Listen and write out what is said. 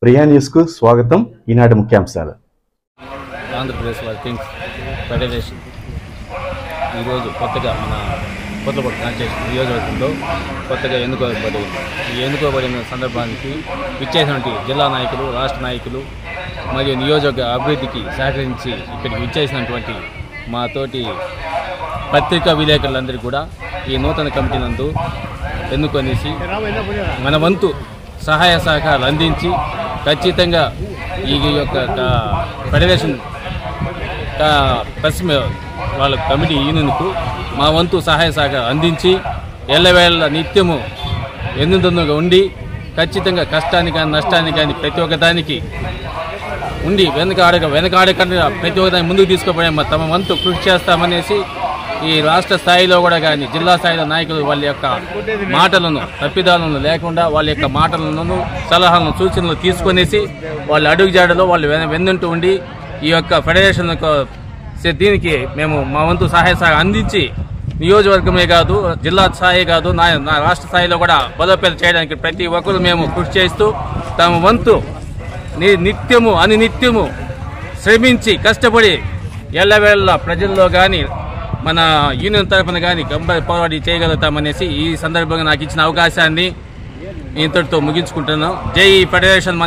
ప్రియా న్యూస్కు స్వాగతం. ఈనాటి ముఖ్యాంశాలు. ఆంధ్రప్రదేశ్ వర్కింగ్స్ ఫెడరేషన్ ఈరోజు కొత్తగా మన కొత్తపట్టు కాన్స్టిట్యూషన్ నియోజకవర్గంలో కొత్తగా ఎన్నుకోబడింది. ఈ ఎన్నుకోబడిన సందర్భానికి విచ్చేసినటువంటి జిల్లా నాయకులు, రాష్ట్ర నాయకులు మరియు నియోజకవర్గ అభివృద్ధికి సహకరించి ఇక్కడికి విచ్చేసినటువంటి మా తోటి పత్రికా విలేకరులందరికీ కూడా ఈ నూతన కమిటీ నందు ఎన్నుకొనేసి మన వంతు సహాయ సహకారాలు అందించి ఖచ్చితంగా ఈ యొక్క ఫెడరేషన్ ప్రెస్ వాళ్ళ కమిటీ యూనియన్కు మా వంతు సహాయ సహకారం అందించి ఎల్లవేళ నిత్యము ఎన్నుదన్నుగా ఉండి ఖచ్చితంగా కష్టాన్ని కానీ నష్టాన్ని కానీ ప్రతి ఒక్కదానికి ఉండి వెనకాడకుండా ప్రతి ఒక్కదాన్ని ముందుకు తీసుకుపోయే తమ వంతు కృషి చేస్తామనేసి ఈ రాష్ట్ర స్థాయిలో కూడా కానీ జిల్లా స్థాయిలో నాయకులు వాళ్ళ యొక్క మాటలను తప్పిదాలను లేకుండా వాళ్ళ యొక్క మాటలను సలహాలను సూచనలు తీసుకొనేసి వాళ్ళ అడుగుజాడలో వాళ్ళు వెన్నంటూ ఉండి ఈ యొక్క ఫెడరేషన్ దీనికి మేము మా వంతు సహాయ అందించి నియోజకవర్గమే కాదు, జిల్లా స్థాయి కాదు, నా రాష్ట్ర స్థాయిలో కూడా బలోపేతం చేయడానికి ప్రతి ఒక్కరు మేము కృషి చేస్తూ తమ వంతు నిత్యము శ్రమించి కష్టపడి ఎల్లవేళ ప్రజల్లో కానీ మన యూనియన్ తరఫున కానీ పోరాడి చేయగలుగుతామనేసి ఈ సందర్భంగా నాకు ఇచ్చిన అవకాశాన్ని ఇంతటితో ముగించుకుంటున్నాం. జై ఫెడరేషన్.